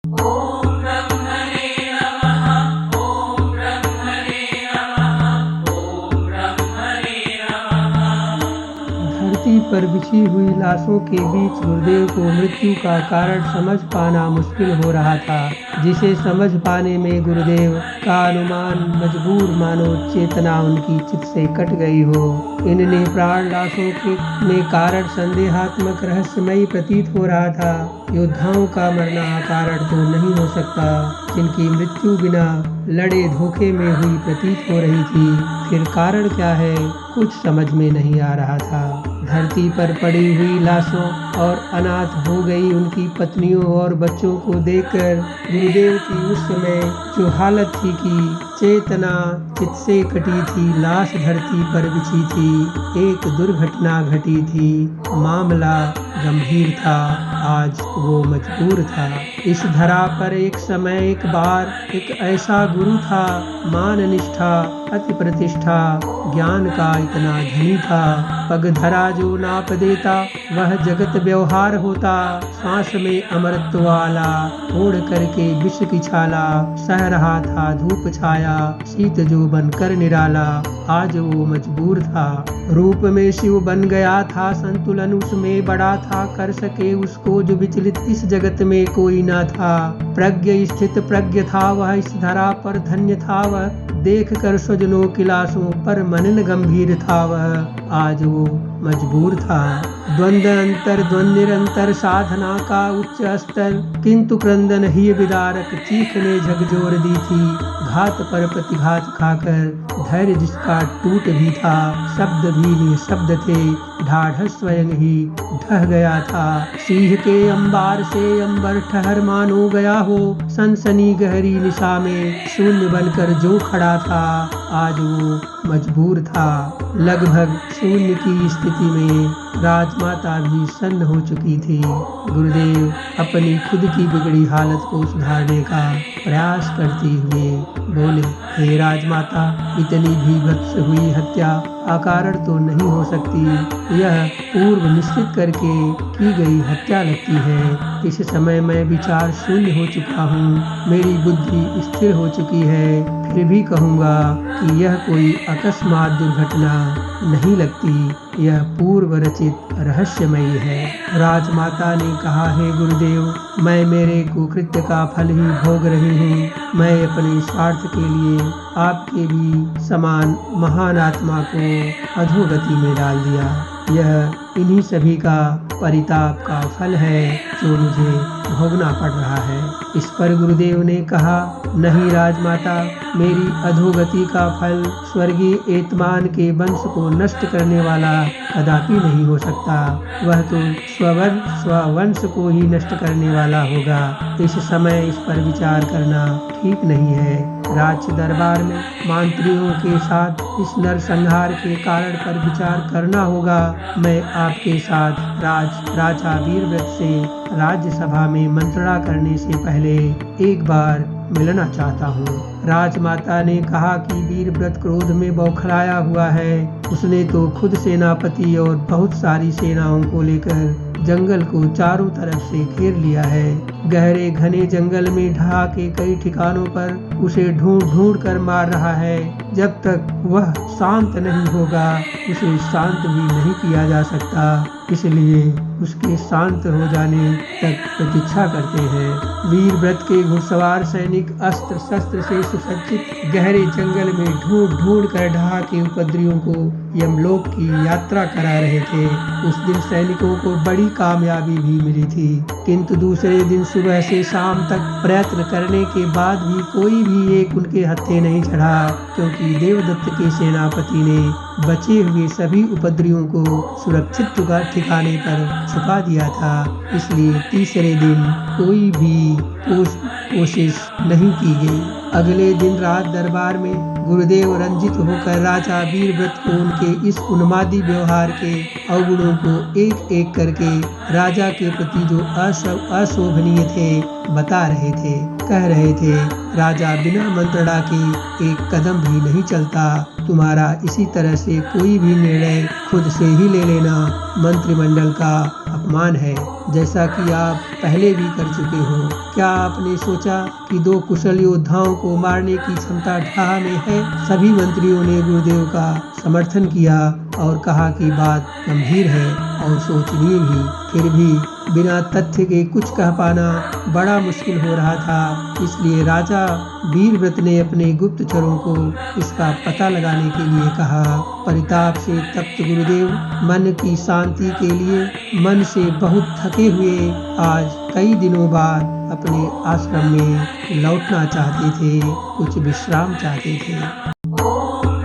ओम ब्रह्मणे नमः। ओम ब्रह्मणे नमः। ओम ब्रह्मणे नमः। धरती पर बिछी हुई लाशों के बीच गुरुदेव को मृत्यु का कारण समझ पाना मुश्किल हो रहा था, जिसे समझ पाने में गुरुदेव का अनुमान मजबूर मानो चेतना उनकी चित्त से कट गई हो। इनने प्राण लाशों के में कारण संदेहात्मक रहस्यमयी प्रतीत हो रहा था। योद्धाओं का मरना अकारण तो नहीं हो सकता, जिनकी मृत्यु बिना लड़े धोखे में हुई प्रतीत हो रही थी। फिर कारण क्या है, कुछ समझ में नहीं आ रहा था। धरती पर पड़ी हुई लाशों और अनाथ हो गई उनकी पत्नियों और बच्चों को देखकर गुरुदेव की उस समय जो हालत थी कि चेतना चित्त से कटी थी, लाश धरती पर बिछी थी, एक दुर्घटना घटी थी, मामला गंभीर था, आज वो मजबूर था। इस धरा पर एक समय एक बार एक ऐसा गुरु था, मान निष्ठा अति प्रतिष्ठा, ज्ञान का इतना धनी था, पग धरा जो नाप देता वह जगत व्यवहार होता। सांस में अमृत वाला ओढ़ करके विष की छाला, सह रहा था धूप छाया, शीत जो बनकर निराला, आज वो मजबूर था। रूप में शिव बन गया था, संतुलन उसमें बड़ा था, कर सके उसको जो विचलित इस जगत में कोई ना था। प्रज्ञ स्थित प्रज्ञ था वह, इस धरा पर धन्य था वह, देख कर स्वजनों की लाशों पर मनन गंभीर था वह, आज वो मजबूर था। द्वंद्व अंतर द्वंद्व निरंतर साधना का उच्च स्तर, किंतु क्रंदन ही विदारक चीख ने झकझोर दी थी। घात पर प्रतिघात खाकर धैर्य जिसका टूट भी था, शब्द भी निःशब्द थे, ढाढ़स स्वयं ही ढह गया था। सिंह के अंबार से अंबर ठहर मानो गया हो, सनसनी गहरी निशा में शून्य बनकर जो खड़ा था, आज वो मजबूर था। लगभग शून्य की स्थिति में राजमाता भी सन्न हो चुकी थी। गुरुदेव अपनी खुद की बिगड़ी हालत को सुधारने का प्रयास करते हुए बोले, हे राजमाता, इतनी भीभत्स हुई हत्या अकारण तो नहीं हो सकती, यह पूर्व निश्चित करके की गई हत्या लगती है। इस समय मैं विचार शून्य हो चुका हूँ, मेरी बुद्धि स्थिर हो चुकी है, फिर भी कहूँगा कि यह कोई अकस्मात दुर्घटना नहीं लगती, यह पूर्व रचित रहस्यमयी है। राजमाता ने कहा, हे गुरुदेव, मैं मेरे कुकृत्य का फल ही भोग रही हूँ। मैं अपने स्वार्थ के लिए आपके भी समान महान आत्मा को अधोगति में डाल दिया। यह इन्हीं सभी का परिताप का फल है जो मुझे भोगना पड़ रहा है। इस पर गुरुदेव ने कहा, नहीं राजमाता, मेरी अधोगति का फल स्वर्गीय एतमान के वंश को नष्ट करने वाला कदापि नहीं हो सकता, वह तो स्ववंश को ही नष्ट करने वाला होगा। इस समय इस पर विचार करना ठीक नहीं है। राज दरबार में मंत्रियों के साथ इस नरसंहार के कारण पर विचार करना होगा। मैं आपके साथ राजा वीरव्रत से राज्यसभा में मंत्रणा करने से पहले एक बार मिलना चाहता हूँ। राजमाता ने कहा कि वीरव्रत क्रोध में बौखलाया हुआ है। उसने तो खुद सेनापति और बहुत सारी सेनाओं को लेकर जंगल को चारों तरफ से घेर लिया है। गहरे घने जंगल में ढहा के कई ठिकानों पर उसे ढूंढ ढूंढ कर मार रहा है। जब तक वह शांत नहीं होगा उसे शांत भी नहीं किया जा सकता, इसलिए उसके शांत हो जाने तक प्रतीक्षा करते हैं। वीरव्रत के घुड़सवार सैनिक अस्त्र शस्त्र से सुसज्जित गहरे जंगल में ढूंढ ढूंढ कर ढहा के उपद्रवियों को यमलोक की यात्रा करा रहे थे। उस दिन सैनिकों को बड़ी कामयाबी भी मिली थी, किंतु दूसरे दिन सुबह से शाम तक प्रयत्न करने के बाद भी कोई भी एक उनके हत्थे नहीं चढ़ा, क्योंकि देवदत्त के सेनापति ने बचे हुए सभी उपद्रवियों को सुरक्षित ठिकाने पर छुपा दिया था। इसलिए तीसरे दिन कोई भी कोशिश नहीं की गई। अगले दिन रात दरबार में गुरुदेव रंजित होकर राजा वीरव्रत को उनके इस उन्मादी व्यवहार के अवगुणों को एक एक करके राजा के प्रति जो अशोभनीय थे बता रहे थे। कह रहे थे, राजा बिना मंत्रणा के एक कदम भी नहीं चलता। तुम्हारा इसी तरह से कोई भी निर्णय खुद से ही ले लेना मंत्रिमंडल का अपमान है, जैसा कि आप पहले भी कर चुके हो। क्या आपने सोचा कि 2 कुशल योद्धाओं को मारने की क्षमता ढाह में है? सभी मंत्रियों ने गुरुदेव का समर्थन किया और कहा कि बात गंभीर है और सोचनीय भी। फिर भी बिना तथ्य के कुछ कह पाना बड़ा मुश्किल हो रहा था, इसलिए राजा वीरव्रत ने अपने गुप्तचरों को इसका पता लगाने के लिए कहा। परिताप से तप्त गुरुदेव मन की शांति के लिए मन से बहुत थके हुए आज कई दिनों बाद अपने आश्रम में लौटना चाहते थे, कुछ विश्राम चाहते थे। ओम